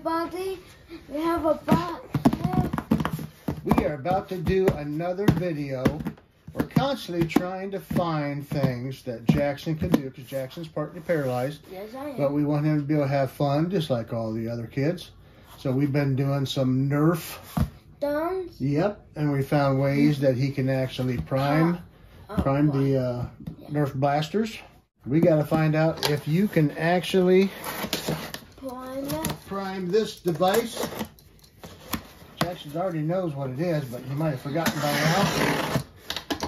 everybody. We have a box. We are about to do another video. We're constantly trying to find things that Jackson can do because Jackson's partly paralyzed. Yes, I am. But we want him to be able to have fun just like all the other kids. So we've been doing some Nerf. Guns? Yep, and we found ways that he can actually prime the Nerf blasters. We got to find out if you can actually prime this device. Jackson already knows what it is, but he might have forgotten by now.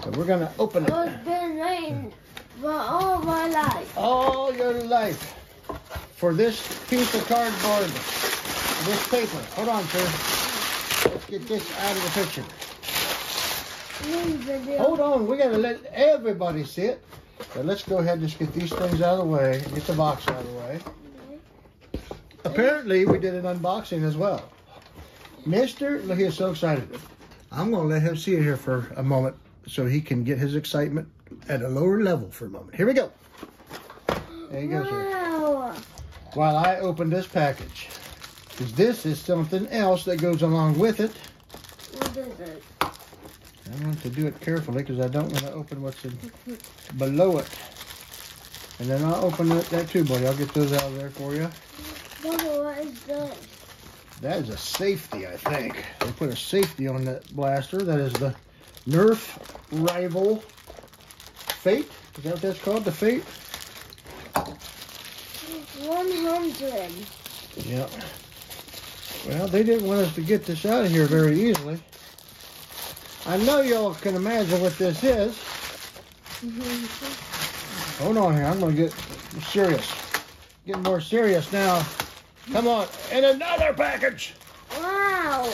So we're going to open it. It's been waiting for all my life. All your life. For this piece of cardboard, this paper. Hold on, sir. Let's get this out of the picture. Hold on, we got to let everybody see it. So let's go ahead and just get these things out of the way, get the box out of the way. Apparently, we did an unboxing as well. Look, he's so excited. I'm going to let him see it here for a moment so he can get his excitement at a lower level for a moment. Here we go. There you go, sir. While I open this package. Because this is something else that goes along with it. What is it? I want to do it carefully because I don't want to open what's below it. And then I'll open that too, buddy. I'll get those out of there for you. What is that? That is a safety, I think. They put a safety on that blaster. That is the Nerf Rival Fate. Is that what that's called? The Fate? 100. Yeah. Well, they didn't want us to get this out of here very easily. I know y'all can imagine what this is. Hold on here. I'm going to get serious. Getting more serious now. Come on. And another package. Wow.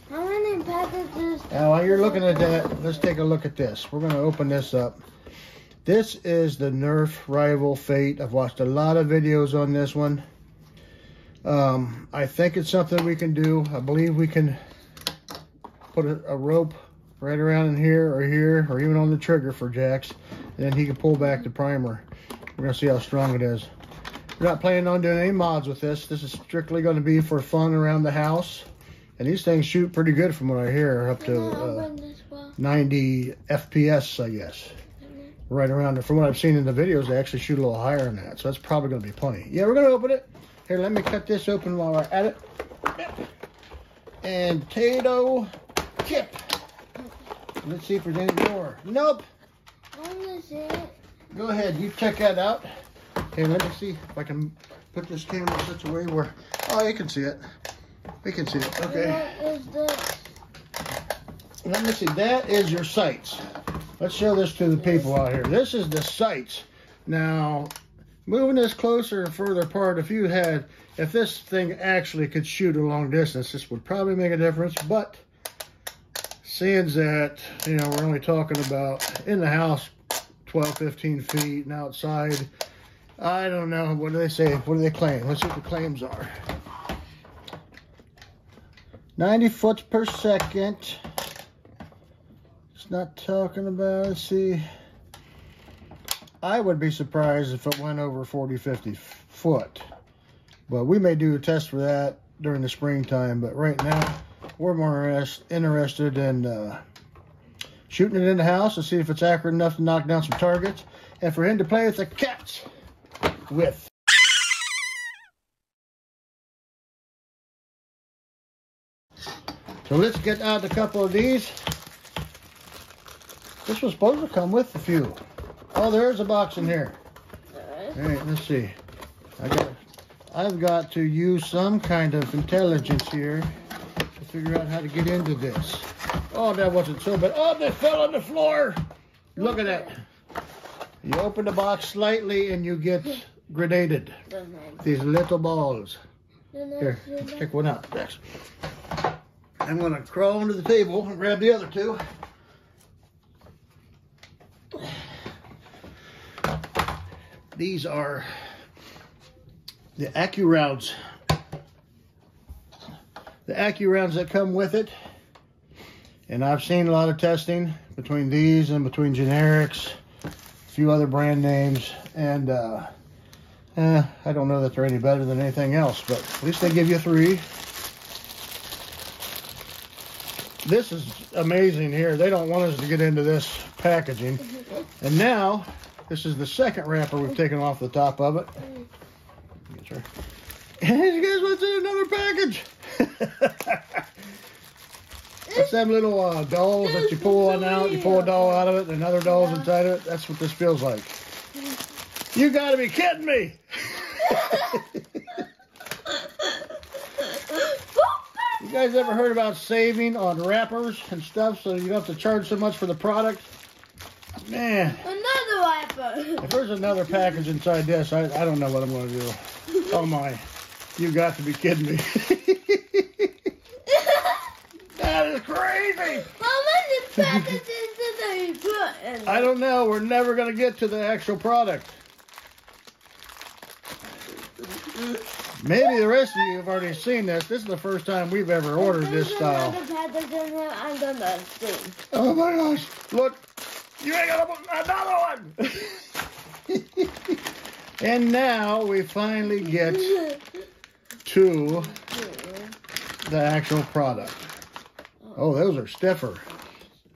How many packages? Now, while you're looking at that, let's take a look at this. We're going to open this up. This is the Nerf Rival Fate. I've watched a lot of videos on this one. I think it's something we can do. I believe we can put a rope right around in here, or even on the trigger for Jax, and then he can pull back the primer. We're going to see how strong it is. We're not planning on doing any mods with this. This is strictly going to be for fun around the house. And these things shoot pretty good from what I hear, up to 90 FPS, I guess. Right around there. From what I've seen in the videos, they actually shoot a little higher than that. So that's probably going to be plenty. Yeah, we're going to open it. Here, let me cut this open while we're at it. And potato chip. Let's see if there's any more. Nope. I want to see it. Go ahead, you check that out. Okay, let me see if I can put this camera in such a way where, oh, you can see it. We can see it, okay. What is this? Let me see, that is your sights. Let's show this to the people out here. This is the sights. Now, moving this closer and further apart, if this thing actually could shoot a long distance, this would probably make a difference, but seeing that, you know, we're only talking about in the house 12, 15 feet and outside, I don't know. What do they say? What do they claim? Let's see what the claims are. 90 foot per second. It's not talking about, let's see. I would be surprised if it went over 40, 50 foot. But we may do a test for that during the springtime. But right now, we're more interested in shooting it in the house and see if it's accurate enough to knock down some targets. And for him to play with the cats with. So let's get out a couple of these. This was supposed to come with a few. Oh, there's a box in here. All right, let's see. I've got to use some kind of intelligence here to figure out how to get into this. Oh, that wasn't so bad. Oh, they fell on the floor. Look at that. You open the box slightly and you get grenaded. These little balls. Here, let's pick one out. Next. I'm going to crawl under the table and grab the other two. These are the AccuRounds. The AccuRounds that come with it. And I've seen a lot of testing between these and between generics, a few other brand names. And I don't know that they're any better than anything else, but at least they give you 3. This is amazing here. They don't want us to get into this packaging. And now, this is the second wrapper we've taken off the top of it. And you guys, what's in another package? That's them little dolls that you pull one out. You pull a doll out of it, and another doll's inside of it. That's what this feels like. You gotta be kidding me! You guys ever heard about saving on wrappers and stuff so you don't have to charge so much for the product? Man. Another wrapper. If there's another package inside this, I don't know what I'm going to do. Oh my. You got to be kidding me. That is crazy. How many packages did they put in? I don't know. We're never going to get to the actual product. Maybe the rest of you have already seen this. This is the first time we've ever ordered this style. I'm gonna see. Oh my gosh. Look. You ain't got another one. And now we finally get to the actual product. Oh, those are stiffer.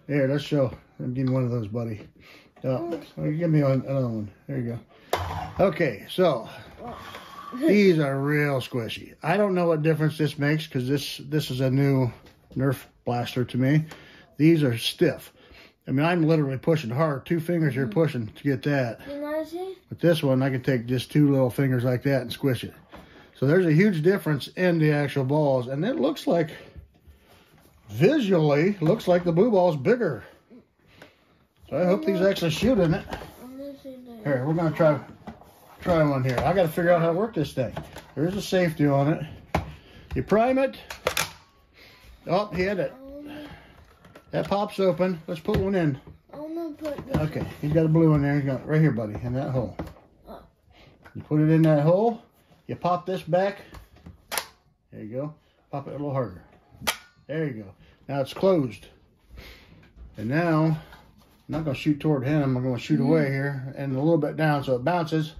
Here, let's show. Give me one of those, buddy. Oh, give me another one. There you go. Okay, so these are real squishy. I don't know what difference this makes because this is a new Nerf blaster to me. These are stiff. I mean, I'm literally pushing hard. 2 fingers you're pushing to get that. But this one, I can take just 2 little fingers like that and squish it. So there's a huge difference in the actual balls. And it looks like, visually, looks like the blue ball's bigger. So I hope these actually shoot in it. Here, we're going to try one here. I got to figure out how to work this thing. There's a safety on it. You prime it. Oh, hit it. That pops open. Let's put one in. Okay, he's got a blue one there. He's got right here, buddy, in that hole. You put it in that hole. You pop this back. There you go. Pop it a little harder. There you go. Now it's closed. And now, I'm not going to shoot toward him. I'm going to shoot away here and a little bit down so it bounces.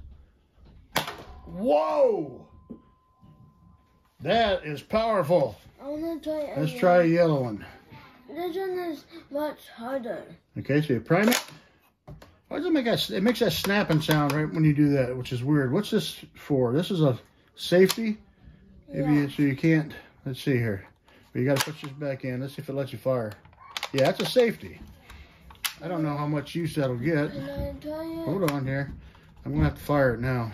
Whoa! That is powerful. Let's try a yellow one. This one is much harder. Okay, so you prime it. Why does it make that? It makes that snapping sound right when you do that, which is weird. What's this for? This is a safety. Maybe so you can't. Let's see here. But you got to push this back in. Let's see if it lets you fire. Yeah, that's a safety. I don't know how much use that'll get. Hold on here. I'm gonna have to fire it now.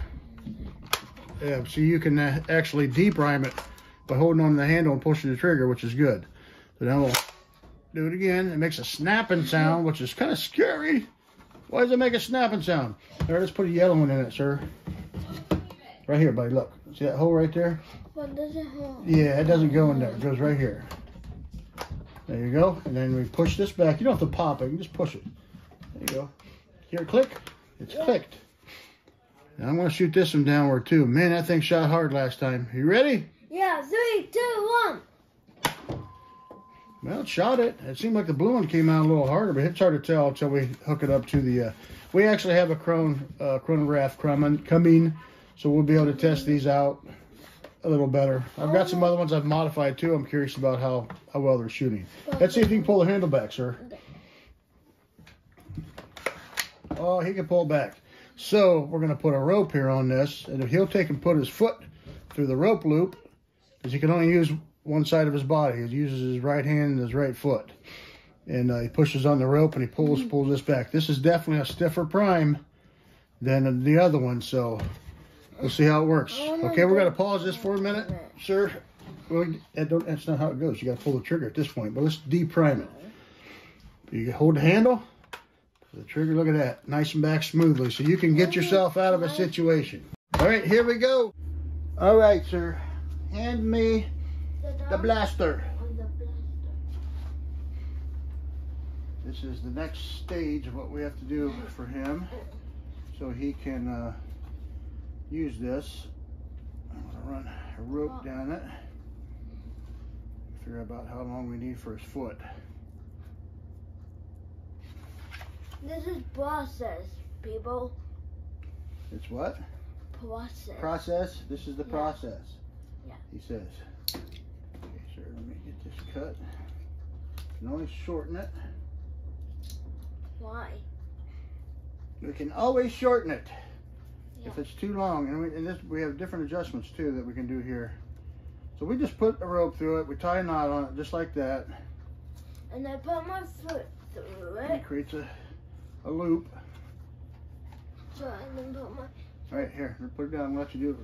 Yeah, see, you can actually deprime it by holding on to the handle and pushing the trigger, which is good. So now we'll do it again. It makes a snapping sound, which is kind of scary. Why does it make a snapping sound? There, let's put a yellow one in it, sir. Right here, buddy, look. See that hole right there? What does it hold? Yeah, it doesn't go in there. It goes right here. There you go. And then we push this back. You don't have to pop it. You can just push it. There you go. Hear it click? It's clicked. Now I'm going to shoot this one downward, too. Man, that thing shot hard last time. You ready? Yeah, 3, 2, 1. Well, it shot it. It seemed like the blue one came out a little harder, but it's hard to tell until we hook it up to the... we actually have a chronograph coming, so we'll be able to test these out a little better. I've got some other ones I've modified, too. I'm curious about how well they're shooting. Let's see if you can pull the handle back, sir. Oh, he can pull it back. So, we're going to put a rope here on this, and if he'll take and put his foot through the rope loop, because he can only use one side of his body. He uses his right hand and his right foot. And he pushes on the rope and he pulls this back. This is definitely a stiffer prime than the other one, so we'll see how it works. Okay, we're going to pause this for a minute, sir. Well, that's not how it goes. You got to pull the trigger at this point, but let's deprime it. You hold the handle, the trigger, look at that, nice and back smoothly, so you can get yourself out of a situation. All right, here we go. All right, sir, hand me the blaster. This is the next stage of what we have to do for him so he can use this. I'm going to run a rope down it. Figure out how long we need for his foot. This is process, people. It's what? process. Process? This is the process. Yeah. He says. Okay, sir, let me get this cut. You can always shorten it. Why? We can always shorten it Yeah. if it's too long. And we have different adjustments too that we can do here. So we just put a rope through it. We tie a knot on it just like that. And I put my foot through It it. creates a loop. So I then put my... All right, here, put it down and let you do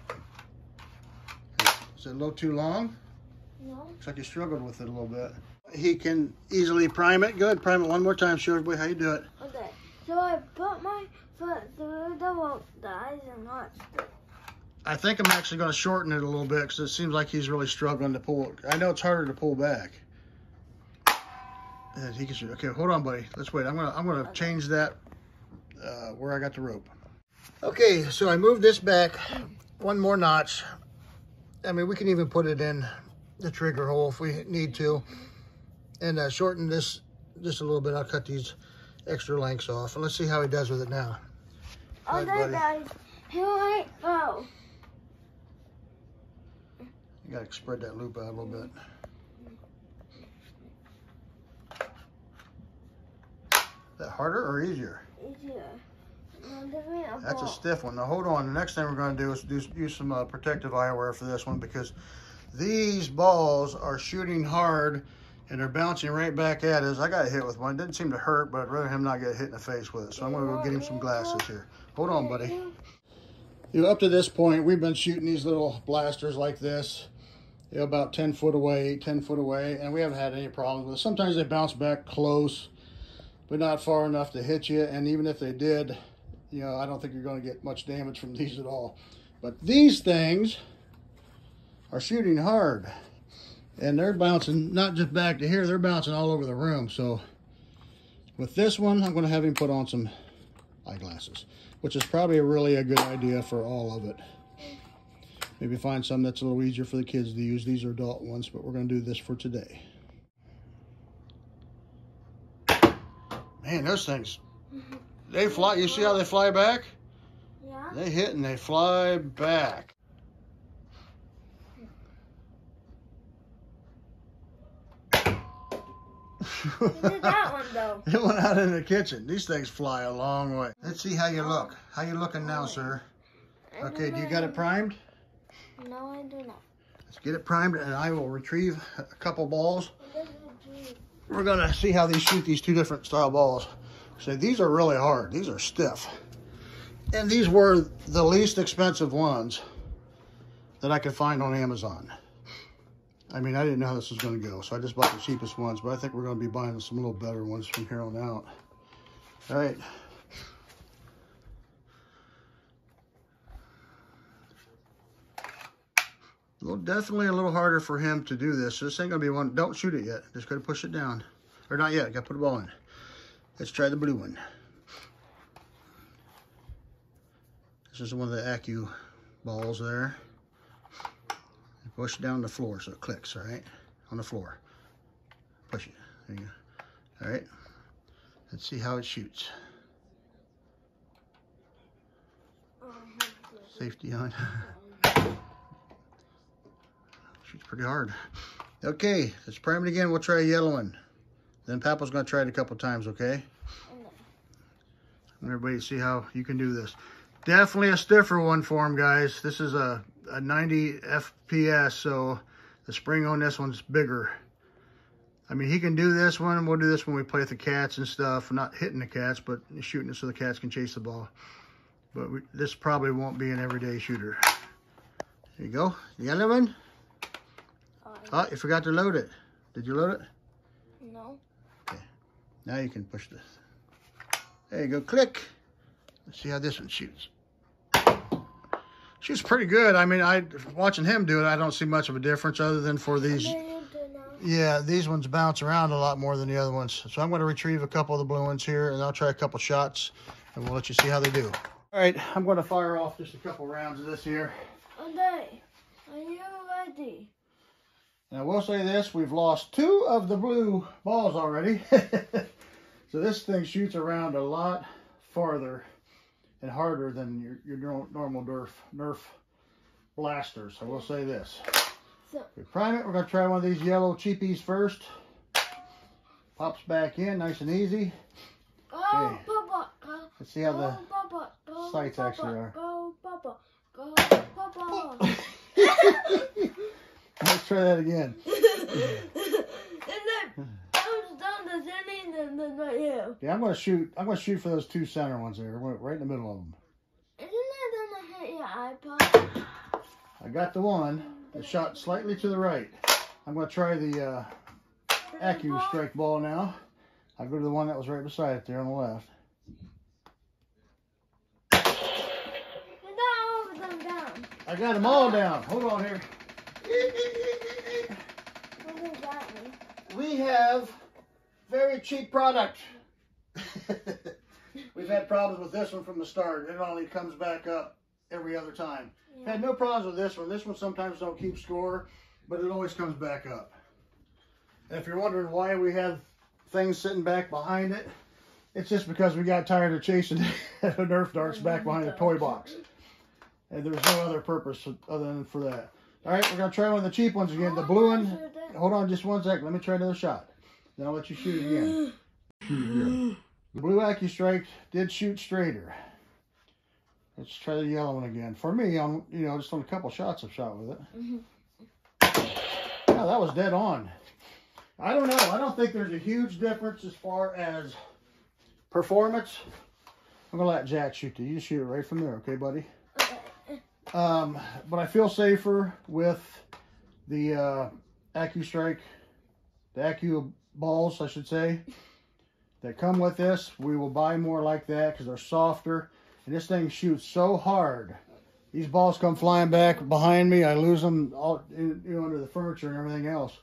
it. Is it a little too long? No. Looks like you struggled with it a little bit. He can easily prime it. Good, prime it one more time. Show everybody how you do it. Okay. So I put my foot through the rope guys and not stick. I think I'm actually going to shorten it a little bit because it seems like he's really struggling to pull it. I know it's harder to pull back. And he can. Okay, hold on, buddy. Let's wait. I'm gonna change that where I got the rope. Okay, so I moved this back one more notch. I mean, we can even put it in the trigger hole if we need to, and shorten this just a little bit. I'll cut these extra lengths off, and let's see how he does with it now. Okay, guys. Here I go. You gotta spread that loop out a little bit. Is that harder or easier? Easier. That's a stiff one. Now hold on. The next thing we're going to do is use some protective eyewear for this one because these balls are shooting hard and they're bouncing right back at us. I got hit with one. It didn't seem to hurt, but I'd rather him not get hit in the face with it. So I'm going to go get him some glasses here. Hold on, buddy. You know, up to this point, we've been shooting these little blasters like this, you know, about 10 foot away, 10 foot away, and we haven't had any problems with it. Sometimes they bounce back close, but not far enough to hit you. And even if they did, you know, I don't think you're going to get much damage from these at all. But these things are shooting hard. And they're bouncing not just back to here, they're bouncing all over the room. So with this one, I'm going to have him put on some eyeglasses, which is probably really a good idea for all of it. Maybe find some that's a little easier for the kids to use. These are adult ones, but we're going to do this for today. Man, those things, they fly. You see how they fly back? Yeah. They hit and they fly back. You did that one though. It went out in the kitchen. These things fly a long way. Let's see how you look. How you looking now, sir? Okay, do you got it primed? No, I do not. Let's get it primed and I will retrieve a couple balls. We're gonna see how these shoot these two different style balls. So these are really hard. These are stiff. And these were the least expensive ones that I could find on Amazon. I mean, I didn't know how this was going to go, so I just bought the cheapest ones, but I think we're going to be buying some little better ones from here on out. All right. Well, definitely a little harder for him to do this. So this ain't going to be one. Don't shoot it yet. Just got to push it down. Or not yet. Got to put a ball in. Let's try the blue one. This is one of the Accu balls there. Push it down the floor so it clicks, all right? On the floor. Push it. There you go. All right. Let's see how it shoots. Safety on. Shoots pretty hard. Okay, let's prime it again. We'll try a yellow one. Then Papa's going to try it a couple times, okay? And everybody see how you can do this. Definitely a stiffer one for him, guys. This is a 90 FPS, so the spring on this one's bigger. I mean, he can do this one. We'll do this when we play with the cats and stuff. Not hitting the cats, but shooting it so the cats can chase the ball. But this probably won't be an everyday shooter. There you go. The other one. Oh, you forgot to load it. Did you load it? No. Okay. Now you can push this. There you go. Click. Let's see how this one shoots. Shoots pretty good. I mean, watching him do it, I don't see much of a difference other than for these. Yeah, these ones bounce around a lot more than the other ones. So I'm going to retrieve a couple of the blue ones here, and I'll try a couple shots, and we'll let you see how they do. All right, I'm going to fire off just a couple rounds of this here. Okay, are you ready? And I will say this, we've lost 2 of the blue balls already. So this thing shoots around a lot farther. and harder than your normal Nerf blasters. I will say this. So, We prime it. We're going to try one of these yellow cheapies first. Pops back in nice and easy. go, Okay. Papa, go. Let's see how Go, the Papa, go, sights Papa, actually are. Go, Papa, go, Papa. Let's try that again. And then comes down the Zenny and then right here. Yeah, I'm going to shoot for those two center ones there, right in the middle of them. Isn't that gonna hit your iPod? I got the one that shot slightly to the right. I'm going to try the XXII-100 ball now. I'll go to the one that was right beside it there on the left. You got all of them down. I got them all down. Hold on here. What does that mean? We have very cheap product. We've had problems with this one from the start. It only comes back up every other time. Yeah. Had no problems with this one. This one sometimes don't keep score, but it always comes back up. And if you're wondering why we have things sitting back behind it, it's just because we got tired of chasing Nerf darts back behind the toy box. And there's no other purpose other than for that. All right, we're going to try one of the cheap ones again. The blue one. Hold on just one second. Let me try another shot. Then I'll let you shoot again. The blue XXII did shoot straighter. Let's try the yellow one again. For me, just on a couple shots I've shot with it. Yeah, that was dead on. I don't know. I don't think there's a huge difference as far as performance. I'm going to let Jack shoot you. You shoot it right from there, okay, buddy? But I feel safer with the XXII, the XXII balls, I should say, that come with this. We will buy more like that because they're softer. And this thing shoots so hard. These balls come flying back behind me. I lose them all under the furniture and everything else.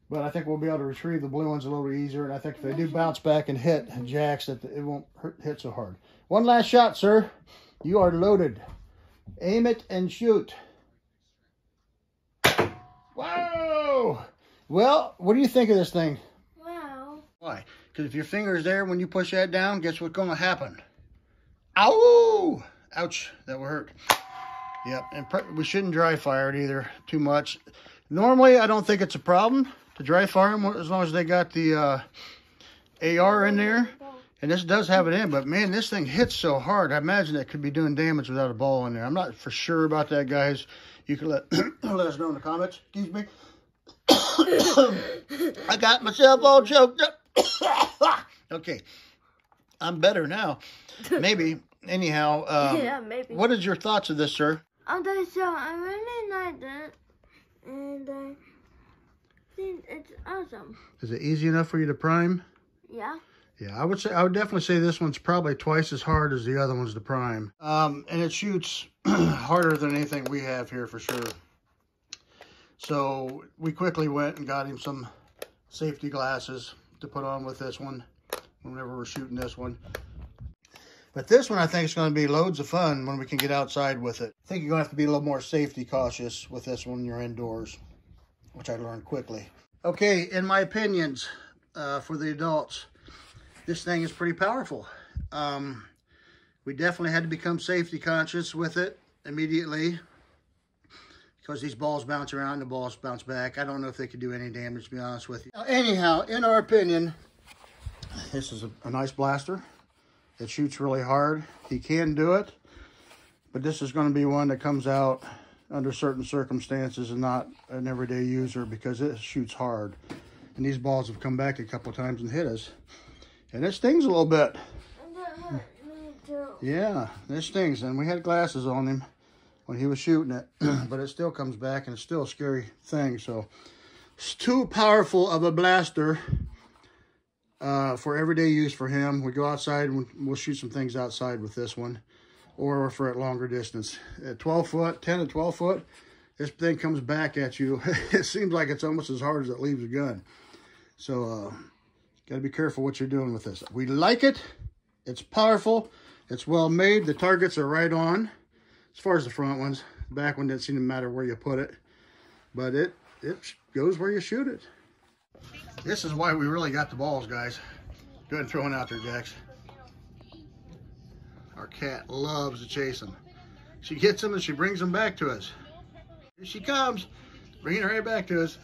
But I think we'll be able to retrieve the blue ones a little bit easier. And I think if they do bounce back and hit Jack's, that it won't hit so hard. One last shot, sir. You are loaded. Aim it and shoot. Whoa! Well, what do you think of this thing? Wow. Why? Because if your finger's there when you push that down, guess what's going to happen? Ow! Ouch, that will hurt. Yep, and we shouldn't dry fire it either too much. Normally, I don't think it's a problem to dry fire them as long as they got the AR in there. And this does have it in, but man, this thing hits so hard. I imagine it could be doing damage without a ball in there. I'm not for sure about that, guys. You can let us know in the comments. Excuse me. I got myself all choked up. Okay, I'm better now. Maybe. Anyhow, yeah, maybe. What is your thoughts of this, sir? Okay, so I really like that, and I think it's awesome. Is it easy enough for you to prime? Yeah. Yeah, I would definitely say this one's probably twice as hard as the other one's to prime. And it shoots harder than anything we have here for sure. So we quickly went and got him some safety glasses to put on with this one whenever we're shooting this one. But this one I think is going to be loads of fun when we can get outside with it. I think you're going to have to be a little more safety cautious with this one when you're indoors, which I learned quickly. Okay, in my opinions for the adults, this thing is pretty powerful. We definitely had to become safety conscious with it immediately because these balls bounce around and the balls bounce back. I don't know if they could do any damage, to be honest with you. Anyhow, in our opinion, this is a nice blaster. It shoots really hard. He can do it, but this is going to be one that comes out under certain circumstances and not an everyday user because it shoots hard. And these balls have come back a couple of times and hit us. And it stings a little bit. And that hurt me too. Yeah, it stings. And we had glasses on him when he was shooting it. But it still comes back and it's still a scary thing. So it's too powerful of a blaster for everyday use for him. We go outside and we'll shoot some things outside with this one. Or for a longer distance. At 12 foot, 10 to 12 foot, this thing comes back at you. It seems like it's almost as hard as it leaves a gun. So, got to be careful what you're doing with this. We like it. It's powerful. It's well made. The targets are right on. As far as the front ones. The back one didn't seem to matter where you put it. But it goes where you shoot it. This is why we really got the balls, guys. Go ahead and throw one out there, Jax. Our cat loves to chase them. She gets them and she brings them back to us. Here she comes, bringing her right back to us.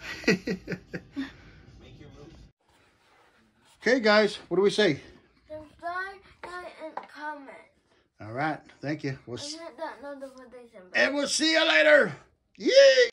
Okay, guys, what do we say? Subscribe, like, and comment. All right, thank you. And hit that notification bell. And we'll see you later. Yay!